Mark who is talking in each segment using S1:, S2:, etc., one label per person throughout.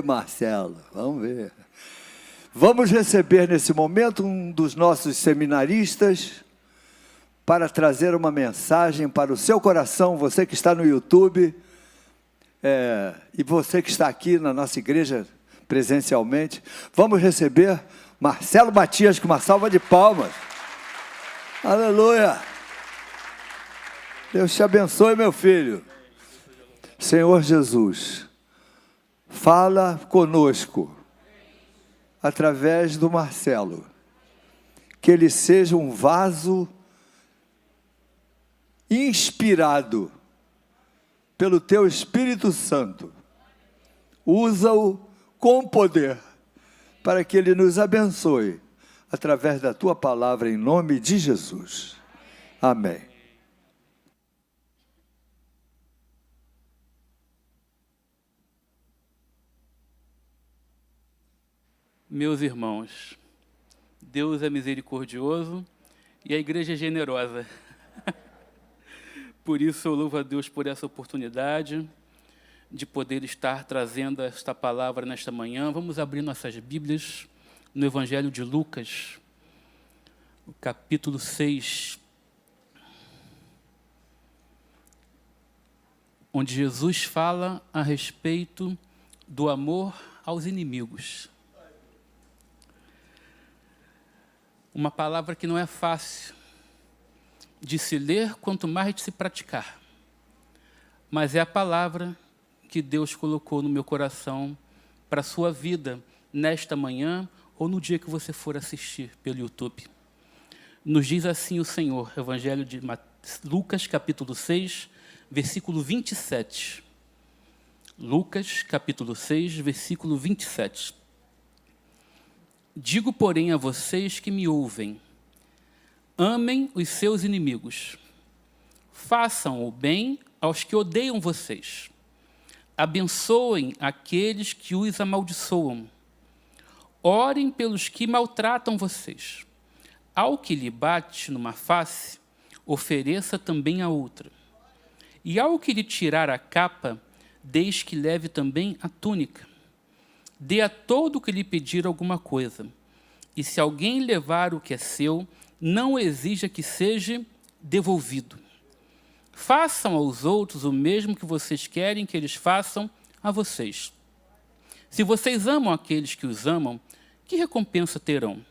S1: Marcelo, vamos ver. Vamos receber nesse momento um dos nossos seminaristas para trazer uma mensagem para o seu coração, você que está no YouTube e você que está aqui na nossa igreja presencialmente. Vamos receber Marcelo Matias com uma salva de palmas. Aleluia! Deus te abençoe, meu filho. Senhor Jesus, fala conosco através do Marcelo, que ele seja um vaso inspirado pelo teu Espírito Santo. Usa-o com poder para que ele nos abençoe através da tua palavra em nome de Jesus. Amém.
S2: Meus irmãos, Deus é misericordioso e a igreja é generosa. Por isso eu louvo a Deus por essa oportunidade de poder estar trazendo esta palavra nesta manhã. Vamos abrir nossas Bíblias no Evangelho de Lucas, o capítulo 6, onde Jesus fala a respeito do amor aos inimigos. Uma palavra que não é fácil de se ler, quanto mais de se praticar. Mas é a palavra que Deus colocou no meu coração para a sua vida, nesta manhã ou no dia que você for assistir pelo YouTube. Nos diz assim o Senhor, Evangelho de Lucas, capítulo 6, versículo 27. Lucas, capítulo 6, versículo 27. Digo, porém, a vocês que me ouvem, amem os seus inimigos, façam o bem aos que odeiam vocês, abençoem aqueles que os amaldiçoam, orem pelos que maltratam vocês. Ao que lhe bate numa face, ofereça também a outra. E ao que lhe tirar a capa, deixe que leve também a túnica. Dê a todo o que lhe pedir alguma coisa. E se alguém levar o que é seu, não exija que seja devolvido. Façam aos outros o mesmo que vocês querem que eles façam a vocês. Se vocês amam aqueles que os amam, que recompensa terão?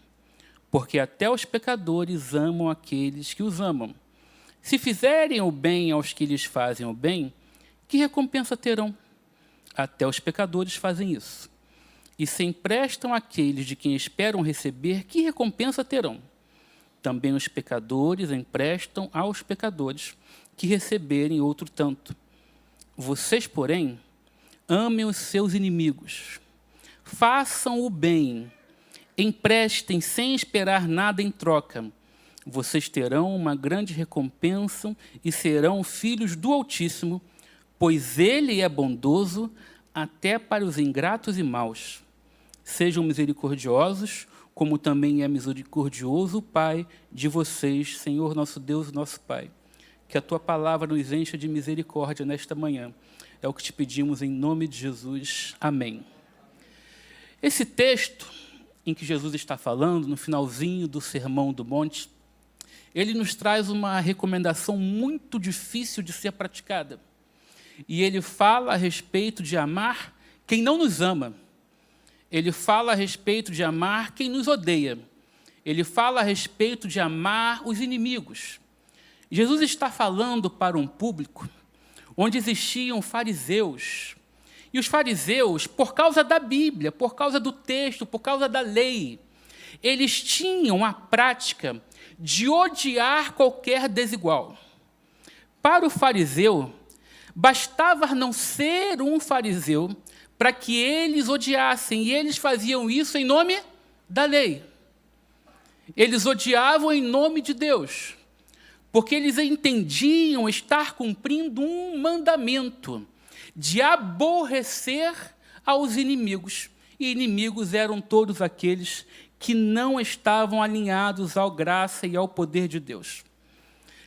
S2: Porque até os pecadores amam aqueles que os amam. Se fizerem o bem aos que lhes fazem o bem, que recompensa terão? Até os pecadores fazem isso. E se emprestam àqueles de quem esperam receber, que recompensa terão? Também os pecadores emprestam aos pecadores, que receberem outro tanto. Vocês, porém, amem os seus inimigos. Façam o bem, emprestem sem esperar nada em troca. Vocês terão uma grande recompensa e serão filhos do Altíssimo, pois Ele é bondoso até para os ingratos e maus. Sejam misericordiosos, como também é misericordioso o Pai de vocês, Senhor nosso Deus, nosso Pai. Que a Tua palavra nos encha de misericórdia nesta manhã. É o que te pedimos em nome de Jesus. Amém. Esse texto em que Jesus está falando, no finalzinho do Sermão do Monte, ele nos traz uma recomendação muito difícil de ser praticada. E ele fala a respeito de amar quem não nos ama. Ele fala a respeito de amar quem nos odeia. Ele fala a respeito de amar os inimigos. Jesus está falando para um público onde existiam fariseus. E os fariseus, por causa da Bíblia, por causa do texto, por causa da lei, eles tinham a prática de odiar qualquer desigual. Para o fariseu, bastava não ser um fariseu para que eles odiassem, e eles faziam isso em nome da lei. Eles odiavam em nome de Deus, porque eles entendiam estar cumprindo um mandamento de aborrecer aos inimigos. E inimigos eram todos aqueles que não estavam alinhados à graça e ao poder de Deus.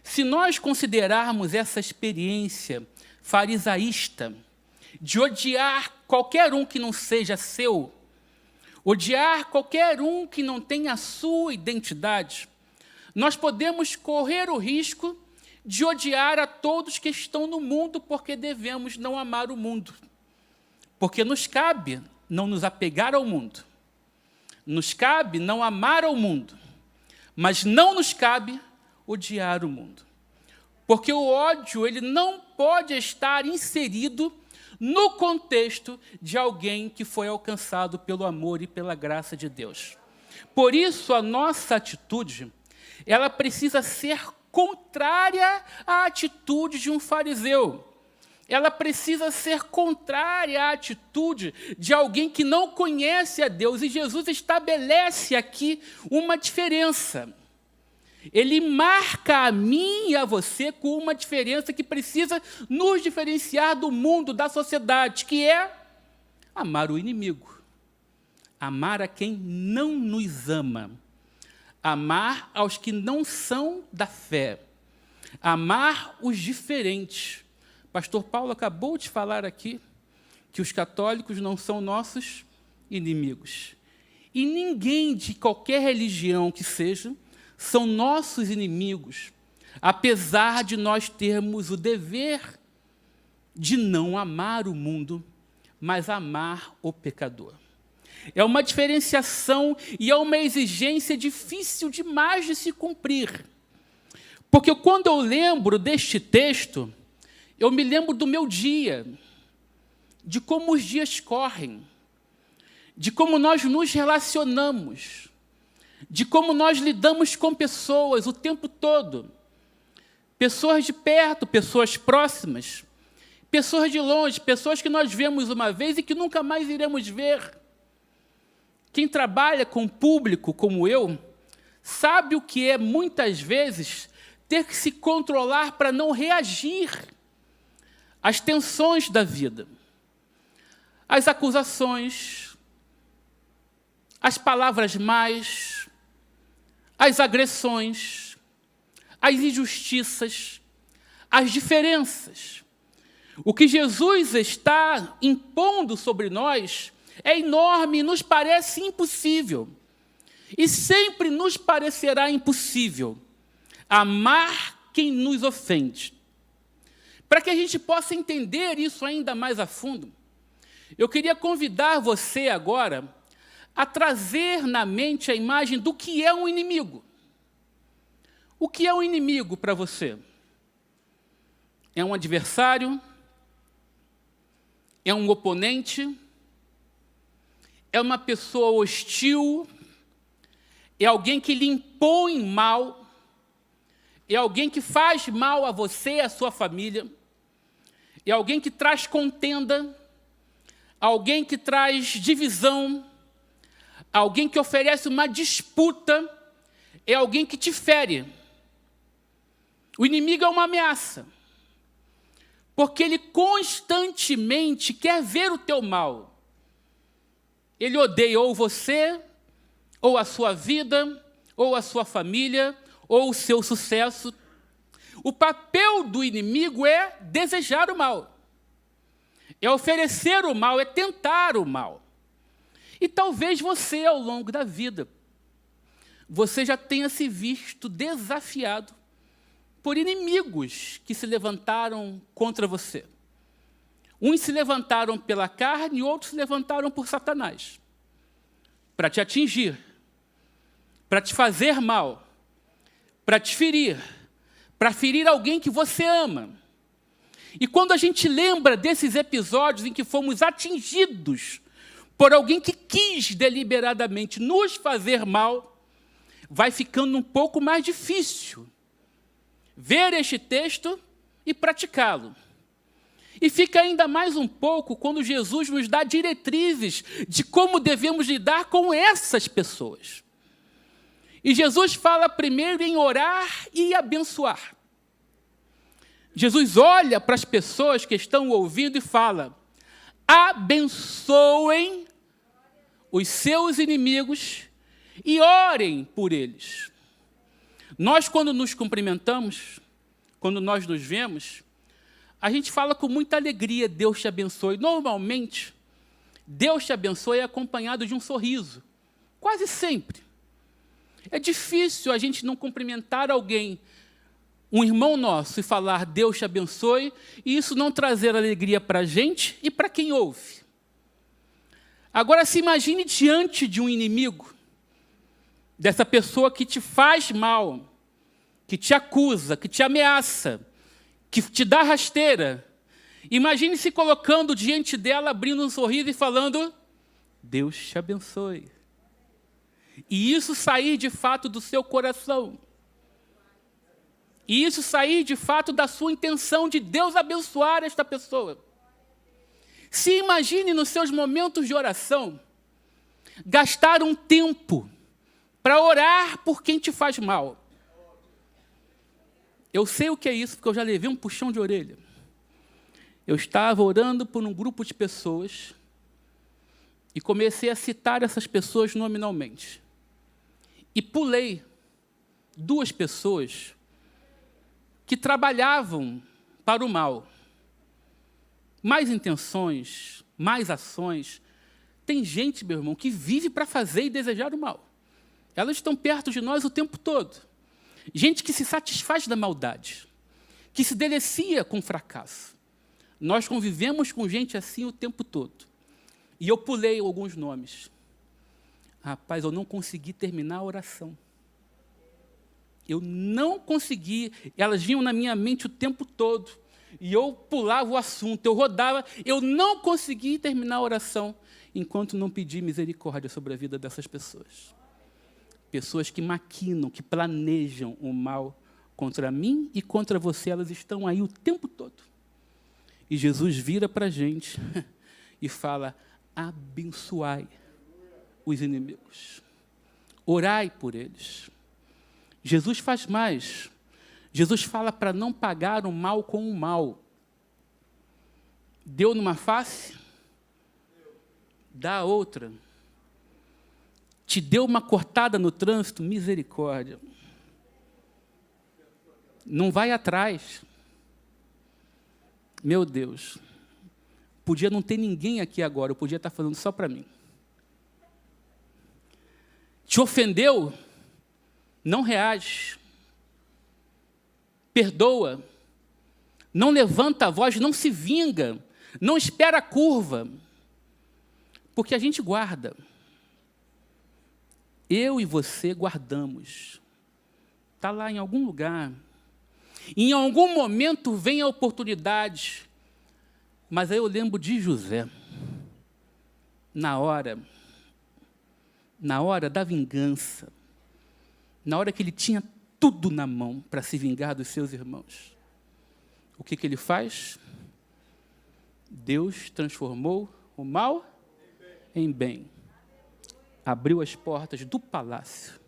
S2: Se nós considerarmos essa experiência farisaísta, de odiar qualquer um que não seja seu, odiar qualquer um que não tenha a sua identidade, nós podemos correr o risco de odiar a todos que estão no mundo, porque devemos não amar o mundo. Porque nos cabe não nos apegar ao mundo. Nos cabe não amar ao mundo. Mas não nos cabe odiar o mundo. Porque o ódio, ele não pode estar inserido no contexto de alguém que foi alcançado pelo amor e pela graça de Deus. Por isso, a nossa atitude, ela precisa ser contrária à atitude de um fariseu. Ela precisa ser contrária à atitude de alguém que não conhece a Deus. E Jesus estabelece aqui uma diferença. Ele marca a mim e a você com uma diferença que precisa nos diferenciar do mundo, da sociedade, que é amar o inimigo. Amar a quem não nos ama. Amar aos que não são da fé. Amar os diferentes. Pastor Paulo acabou de falar aqui que os católicos não são nossos inimigos. E ninguém de qualquer religião que seja são nossos inimigos, apesar de nós termos o dever de não amar o mundo, mas amar o pecador. É uma diferenciação e é uma exigência difícil demais de se cumprir. Porque quando eu lembro deste texto, eu me lembro do meu dia, de como os dias correm, de como nós nos relacionamos, de como nós lidamos com pessoas o tempo todo. Pessoas de perto, pessoas próximas, pessoas de longe, pessoas que nós vemos uma vez e que nunca mais iremos ver. Quem trabalha com público como eu, sabe o que é, muitas vezes, ter que se controlar para não reagir às tensões da vida, às acusações, às palavras más, às agressões, às injustiças, às diferenças. O que Jesus está impondo sobre nós é enorme e nos parece impossível. E sempre nos parecerá impossível amar quem nos ofende. Para que a gente possa entender isso ainda mais a fundo, eu queria convidar você agora a trazer na mente a imagem do que é um inimigo. O que é um inimigo para você? É um adversário? É um oponente? É uma pessoa hostil? É alguém que lhe impõe mal? É alguém que faz mal a você e à sua família? É alguém que traz contenda? Alguém que traz divisão? Alguém que oferece uma disputa? É alguém que te fere? O inimigo é uma ameaça, porque ele constantemente quer ver o teu mal. Ele odeia ou você, ou a sua vida, ou a sua família, ou o seu sucesso. O papel do inimigo é desejar o mal, é oferecer o mal, é tentar o mal. E talvez você, ao longo da vida, você já tenha se visto desafiado por inimigos que se levantaram contra você. Uns se levantaram pela carne e outros se levantaram por Satanás, para te atingir, para te fazer mal, para te ferir, para ferir alguém que você ama. E quando a gente lembra desses episódios em que fomos atingidos por alguém que quis deliberadamente nos fazer mal, vai ficando um pouco mais difícil ver este texto e praticá-lo. E fica ainda mais um pouco quando Jesus nos dá diretrizes de como devemos lidar com essas pessoas. E Jesus fala primeiro em orar e abençoar. Jesus olha para as pessoas que estão ouvindo e fala: abençoem os seus inimigos e orem por eles. Nós, quando nos cumprimentamos, quando nós nos vemos, a gente fala com muita alegria, Deus te abençoe. Normalmente, Deus te abençoe é acompanhado de um sorriso. Quase sempre. É difícil a gente não cumprimentar alguém, um irmão nosso, e falar Deus te abençoe, e isso não trazer alegria para a gente e para quem ouve. Agora, se imagine diante de um inimigo, dessa pessoa que te faz mal, que te acusa, que te ameaça, que te dá rasteira. Imagine se colocando diante dela, abrindo um sorriso e falando, Deus te abençoe. E isso sair de fato do seu coração. E isso sair de fato da sua intenção de Deus abençoar esta pessoa. Se imagine nos seus momentos de oração, gastar um tempo para orar por quem te faz mal. Eu sei o que é isso, porque eu já levei um puxão de orelha. Eu estava orando por um grupo de pessoas e comecei a citar essas pessoas nominalmente. E pulei 2 pessoas que trabalhavam para o mal. Mais intenções, mais ações. Tem gente, meu irmão, que vive para fazer e desejar o mal. Elas estão perto de nós o tempo todo. Gente que se satisfaz da maldade, que se delicia com o fracasso. Nós convivemos com gente assim o tempo todo. E eu pulei alguns nomes. Rapaz, eu não consegui terminar a oração. Eu não consegui. Elas vinham na minha mente o tempo todo. E eu pulava o assunto, eu rodava. Eu não consegui terminar a oração enquanto não pedi misericórdia sobre a vida dessas pessoas. Pessoas que maquinam, que planejam o mal contra mim e contra você, elas estão aí o tempo todo. E Jesus vira para a gente e fala, abençoai os inimigos. Orai por eles. Jesus faz mais. Jesus fala para não pagar o mal com o mal. Deu numa face, dá a outra. Te deu uma cortada no trânsito, misericórdia. Não vai atrás. Meu Deus. Podia não ter ninguém aqui agora, eu podia estar falando só para mim. Te ofendeu? Não reage. Perdoa. Não levanta a voz, não se vinga. Não espera a curva. Porque a gente guarda. Eu e você guardamos. Está lá em algum lugar. Em algum momento vem a oportunidade. Mas aí eu lembro de José. Na hora da vingança. Na hora que ele tinha tudo na mão para se vingar dos seus irmãos. O que ele faz? Deus transformou o mal em bem. Abriu as portas do palácio,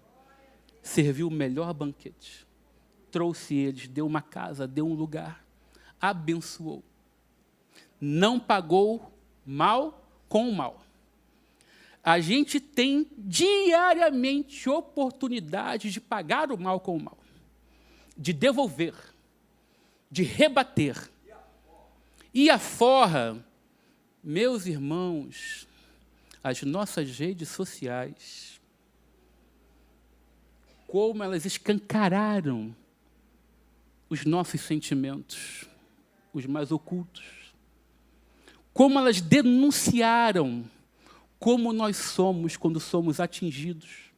S2: serviu o melhor banquete, trouxe eles, deu uma casa, deu um lugar, abençoou. Não pagou mal com o mal. A gente tem diariamente oportunidade de pagar o mal com o mal, de devolver, de rebater. E aforra, meus irmãos, as nossas redes sociais, como elas escancararam os nossos sentimentos, os mais ocultos, como elas denunciaram como nós somos quando somos atingidos,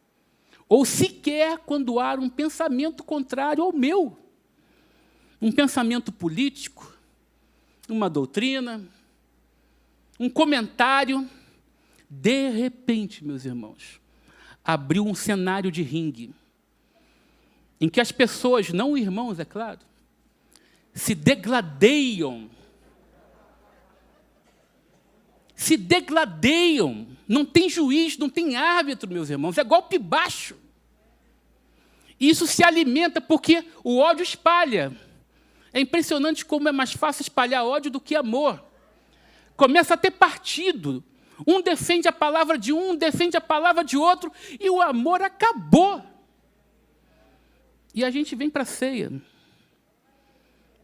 S2: ou sequer quando há um pensamento contrário ao meu, um pensamento político, uma doutrina, um comentário. De repente, meus irmãos, abriu um cenário de ringue, em que as pessoas, não irmãos, é claro, se degladeiam. Se degladeiam. Não tem juiz, não tem árbitro, meus irmãos, é golpe baixo. Isso se alimenta porque o ódio espalha. É impressionante como é mais fácil espalhar ódio do que amor. Começa a ter partido. Um defende a palavra de um defende a palavra de outro, e o amor acabou. E a gente vem para a ceia.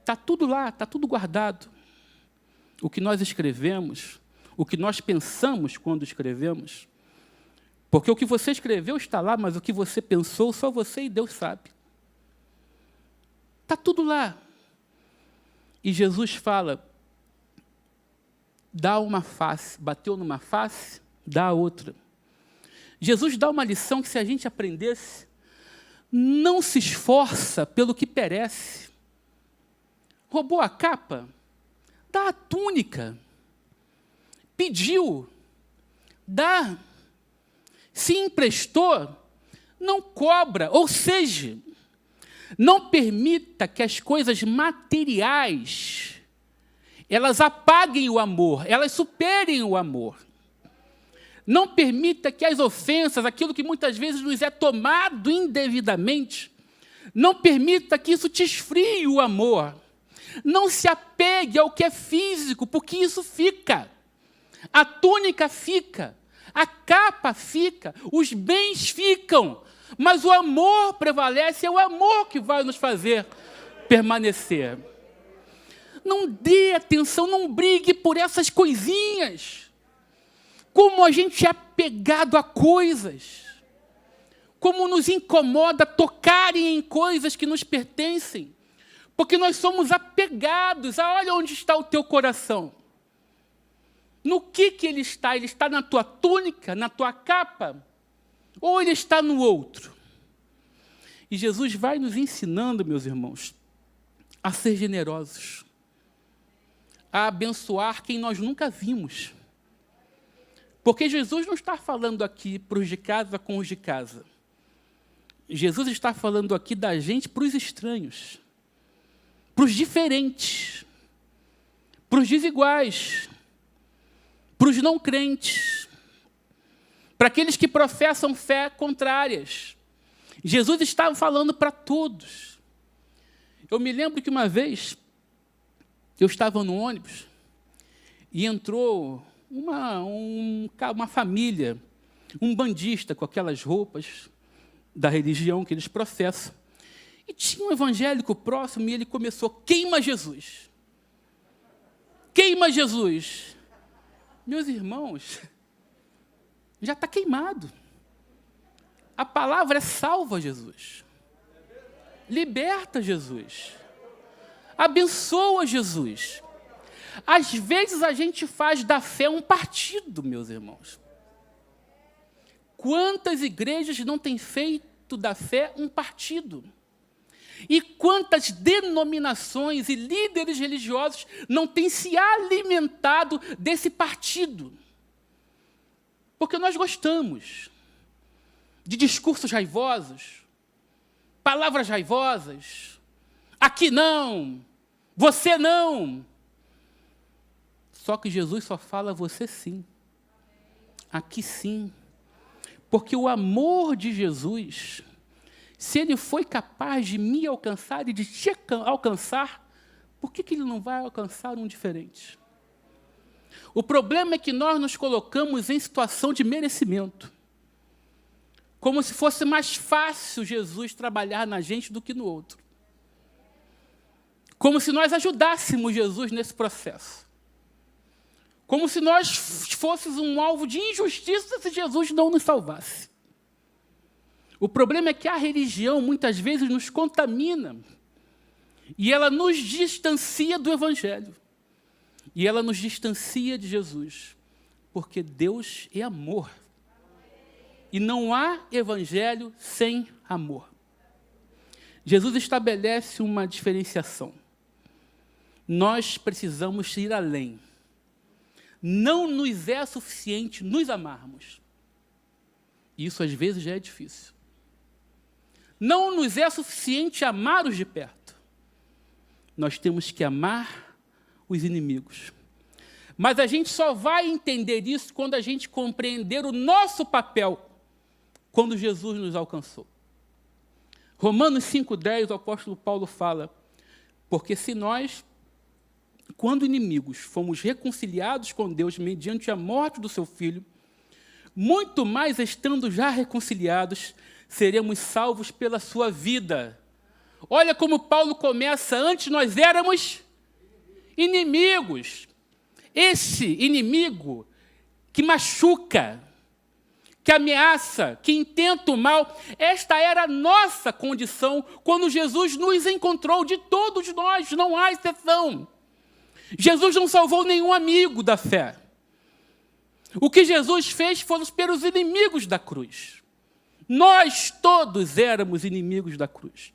S2: Está tudo lá, está tudo guardado. O que nós escrevemos, o que nós pensamos quando escrevemos, porque o que você escreveu está lá, mas o que você pensou, só você e Deus sabe. Está tudo lá. E Jesus fala, dá uma face, bateu numa face, dá a outra. Jesus dá uma lição que, se a gente aprendesse, não se esforça pelo que perece. Roubou a capa? Dá a túnica. Pediu? Dá. Se emprestou? Não cobra. Ou seja, não permita que as coisas materiais elas apaguem o amor, elas superem o amor. Não permita que as ofensas, aquilo que muitas vezes nos é tomado indevidamente, não permita que isso te esfrie o amor. Não se apegue ao que é físico, porque isso fica. A túnica fica, a capa fica, os bens ficam, mas o amor prevalece, é o amor que vai nos fazer permanecer. Não dê atenção, não brigue por essas coisinhas. Como a gente é apegado a coisas. Como nos incomoda tocarem em coisas que nos pertencem. Porque nós somos apegados. Olha onde está o teu coração. No que ele está? Ele está na tua túnica, na tua capa? Ou ele está no outro? E Jesus vai nos ensinando, meus irmãos, a ser generosos. A abençoar quem nós nunca vimos. Porque Jesus não está falando aqui para os de casa com os de casa. Jesus está falando aqui da gente para os estranhos, para os diferentes, para os desiguais, para os não crentes, para aqueles que professam fé contrárias. Jesus estava falando para todos. Eu me lembro que uma vez eu estava no ônibus e entrou uma família, um bandista com aquelas roupas da religião que eles professam. E tinha um evangélico próximo e ele começou, queima Jesus. Queima Jesus. Meus irmãos, já está queimado. A palavra é salva Jesus. Liberta Jesus. Abençoa Jesus. Às vezes a gente faz da fé um partido, meus irmãos. Quantas igrejas não têm feito da fé um partido? E quantas denominações e líderes religiosos não têm se alimentado desse partido? Porque nós gostamos de discursos raivosos, palavras raivosas. Aqui não, você não. Só que Jesus só fala você sim, aqui sim. Porque o amor de Jesus, se ele foi capaz de me alcançar e de te alcançar, por que ele não vai alcançar um diferente? O problema é que nós nos colocamos em situação de merecimento. Como se fosse mais fácil Jesus trabalhar na gente do que no outro. Como se nós ajudássemos Jesus nesse processo. Como se nós fôssemos um alvo de injustiça se Jesus não nos salvasse. O problema é que a religião muitas vezes nos contamina e ela nos distancia do Evangelho. E ela nos distancia de Jesus, porque Deus é amor. E não há Evangelho sem amor. Jesus estabelece uma diferenciação. Nós precisamos ir além. Não nos é suficiente nos amarmos. Isso, às vezes, já é difícil. Não nos é suficiente amar os de perto. Nós temos que amar os inimigos. Mas a gente só vai entender isso quando a gente compreender o nosso papel quando Jesus nos alcançou. Romanos 5,10, o apóstolo Paulo fala, porque se nós, quando inimigos, fomos reconciliados com Deus mediante a morte do seu Filho, muito mais estando já reconciliados, seremos salvos pela sua vida. Olha como Paulo começa: antes nós éramos inimigos. Esse inimigo que machuca, que ameaça, que intenta o mal, esta era a nossa condição quando Jesus nos encontrou. De todos nós, não há exceção. Jesus não salvou nenhum amigo da fé. O que Jesus fez foi pelos inimigos da cruz. Nós todos éramos inimigos da cruz.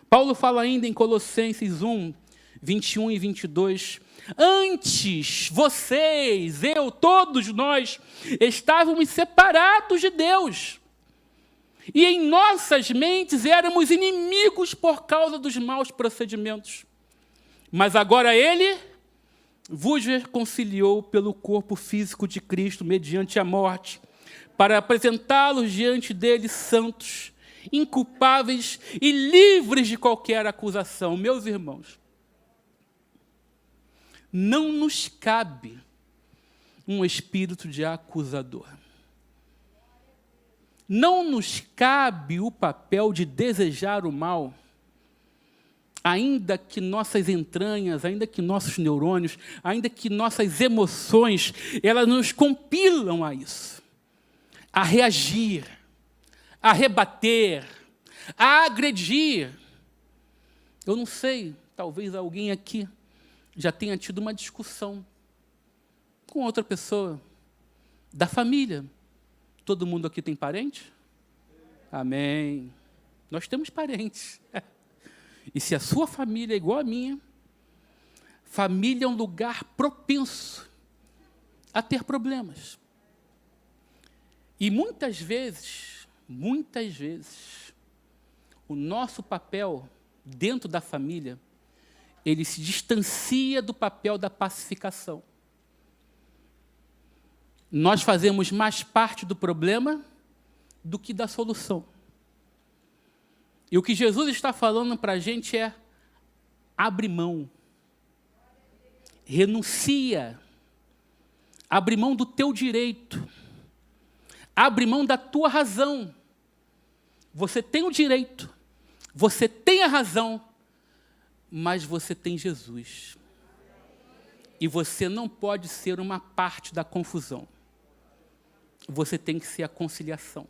S2: Paulo fala ainda em Colossenses 1, 21 e 22, antes vocês, eu, todos nós, estávamos separados de Deus. E em nossas mentes éramos inimigos por causa dos maus procedimentos. Mas agora Ele vos reconciliou pelo corpo físico de Cristo, mediante a morte, para apresentá-los diante dele santos, inculpáveis e livres de qualquer acusação. Meus irmãos, não nos cabe um espírito de acusador. Não nos cabe o papel de desejar o mal, ainda que nossas entranhas, ainda que nossos neurônios, ainda que nossas emoções, elas nos compilam a isso, a reagir, a rebater, a agredir. Eu não sei, talvez alguém aqui já tenha tido uma discussão com outra pessoa da família. Todo mundo aqui tem parente? Amém. Nós temos parentes. E se a sua família é igual à minha, família é um lugar propenso a ter problemas. E muitas vezes, o nosso papel dentro da família, ele se distancia do papel da pacificação. Nós fazemos mais parte do problema do que da solução. E o que Jesus está falando para a gente é: abre mão, renuncia, abre mão do teu direito, abre mão da tua razão. Você tem o direito, você tem a razão, mas você tem Jesus. E você não pode ser uma parte da confusão. Você tem que ser a conciliação.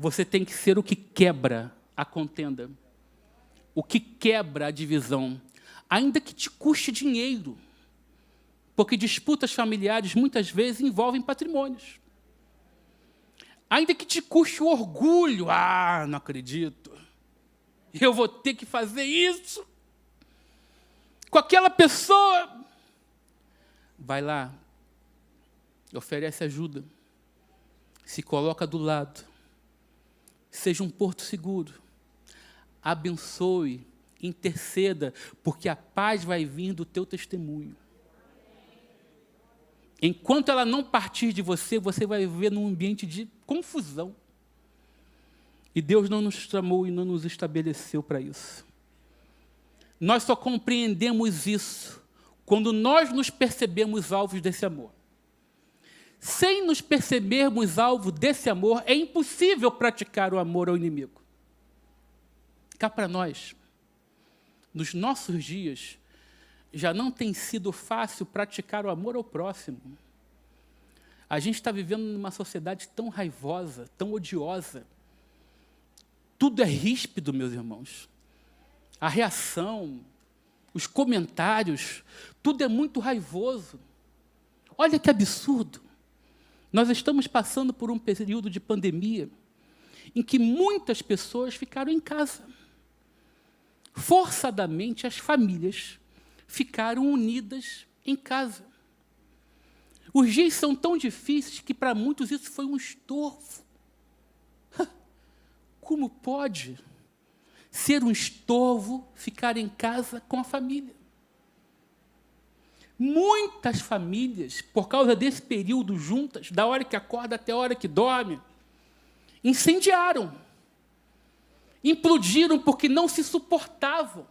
S2: Você tem que ser o que quebra a contenda, o que quebra a divisão, ainda que te custe dinheiro, porque disputas familiares muitas vezes envolvem patrimônios. Ainda que te custe o orgulho, não acredito, eu vou ter que fazer isso com aquela pessoa. Vai lá, oferece ajuda, se coloca do lado, seja um porto seguro, abençoe, interceda, porque a paz vai vir do teu testemunho. Enquanto ela não partir de você, você vai viver num ambiente de confusão. E Deus não nos chamou e não nos estabeleceu para isso. Nós só compreendemos isso quando nós nos percebemos alvos desse amor. Sem nos percebermos alvo desse amor, é impossível praticar o amor ao inimigo. Cá para nós, nos nossos dias, já não tem sido fácil praticar o amor ao próximo. A gente está vivendo numa sociedade tão raivosa, tão odiosa. Tudo é ríspido, meus irmãos. A reação, os comentários, tudo é muito raivoso. Olha que absurdo. Nós estamos passando por um período de pandemia em que muitas pessoas ficaram em casa. Forçadamente, as famílias ficaram unidas em casa. Os dias são tão difíceis que, para muitos, isso foi um estorvo. Como pode ser um estorvo ficar em casa com a família? Muitas famílias, por causa desse período juntas, da hora que acorda até a hora que dorme, incendiaram, implodiram porque não se suportavam.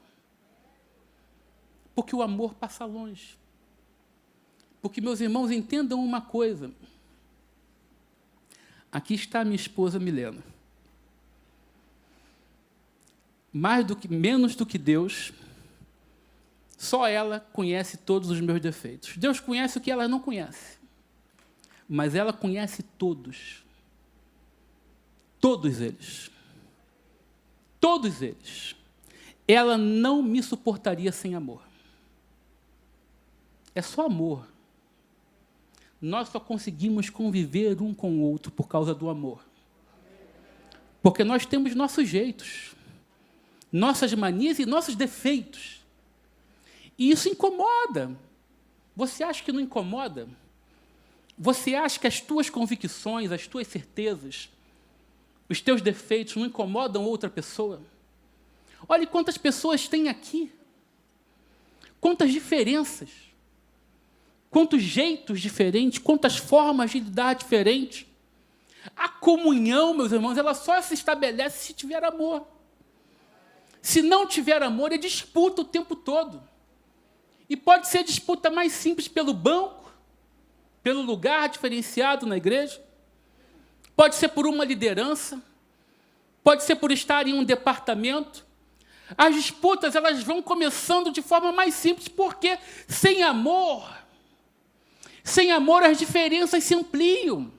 S2: Porque o amor passa longe. Porque, meus irmãos, entendam uma coisa. Aqui está a minha esposa Milena. menos do que Deus, só ela conhece todos os meus defeitos. Deus conhece o que ela não conhece, mas ela conhece todos. Todos eles. Todos eles. Ela não me suportaria sem amor. É só amor. Nós só conseguimos conviver um com o outro por causa do amor. Porque nós temos nossos jeitos, nossas manias e nossos defeitos. E isso incomoda. Você acha que não incomoda? Você acha que as tuas convicções, as tuas certezas, os teus defeitos não incomodam outra pessoa? Olhe quantas pessoas tem aqui. Quantas diferenças. Quantos jeitos diferentes, quantas formas de lidar diferentes. A comunhão, meus irmãos, ela só se estabelece se tiver amor. Se não tiver amor, é disputa o tempo todo. E pode ser disputa mais simples pelo banco, pelo lugar diferenciado na igreja, pode ser por uma liderança, pode ser por estar em um departamento. As disputas, elas vão começando de forma mais simples, porque sem amor as diferenças se ampliam.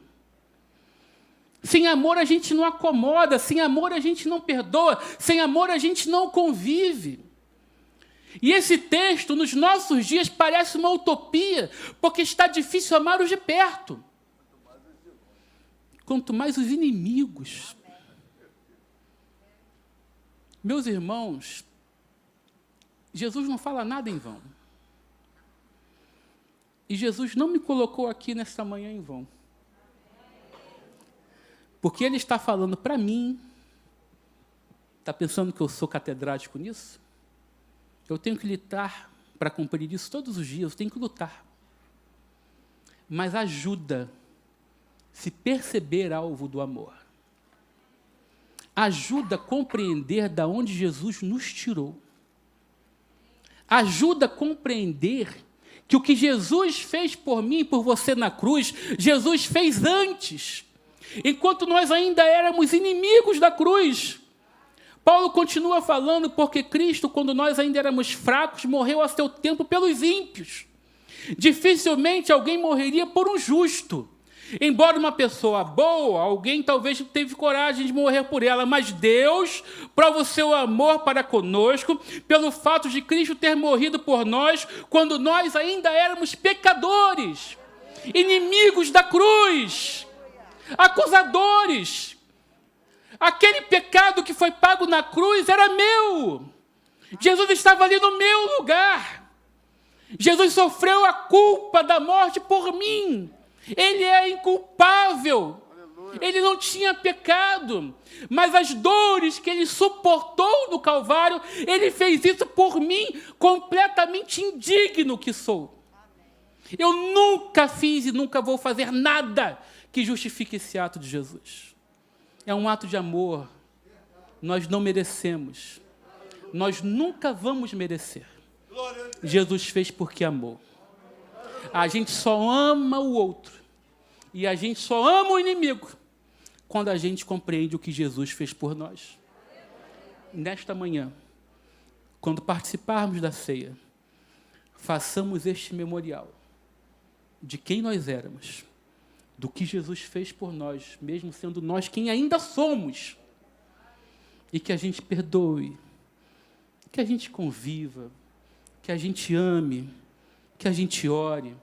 S2: Sem amor a gente não acomoda, sem amor a gente não perdoa, sem amor a gente não convive. E esse texto, nos nossos dias, parece uma utopia, porque está difícil amar os de perto. Quanto mais os inimigos. Meus irmãos, Jesus não fala nada em vão. E Jesus não me colocou aqui nesta manhã em vão. Porque Ele está falando para mim. Está pensando que eu sou catedrático nisso? Eu tenho que lutar para cumprir isso todos os dias, eu tenho que lutar. Mas ajuda se perceber alvo do amor. Ajuda a compreender de onde Jesus nos tirou. Ajuda a compreender que o que Jesus fez por mim e por você na cruz, Jesus fez antes, enquanto nós ainda éramos inimigos da cruz. Paulo continua falando, porque Cristo, quando nós ainda éramos fracos, morreu a seu tempo pelos ímpios. Dificilmente alguém morreria por um justo. Embora uma pessoa boa, alguém talvez teve coragem de morrer por ela, mas Deus prova o seu amor para conosco pelo fato de Cristo ter morrido por nós quando nós ainda éramos pecadores, inimigos da cruz, acusadores. Aquele pecado que foi pago na cruz era meu. Jesus estava ali no meu lugar. Jesus sofreu a culpa da morte por mim. Ele é inculpável. Aleluia. Ele não tinha pecado. Mas as dores que ele suportou no Calvário, ele fez isso por mim, completamente indigno que sou. Eu nunca fiz e nunca vou fazer nada que justifique esse ato de Jesus. É um ato de amor. Nós não merecemos. Nós nunca vamos merecer. Jesus fez porque amou. A gente só ama o outro. E a gente só ama o inimigo quando a gente compreende o que Jesus fez por nós. Nesta manhã, quando participarmos da ceia, façamos este memorial de quem nós éramos, do que Jesus fez por nós, mesmo sendo nós quem ainda somos, e que a gente perdoe, que a gente conviva, que a gente ame, que a gente ore,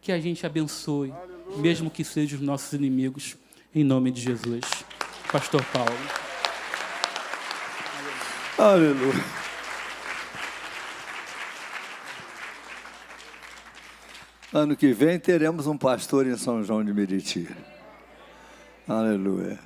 S2: que a gente abençoe, aleluia, mesmo que sejam os nossos inimigos, em nome de Jesus. Pastor Paulo.
S1: Aleluia. Ano que vem teremos um pastor em São João de Meriti. Aleluia.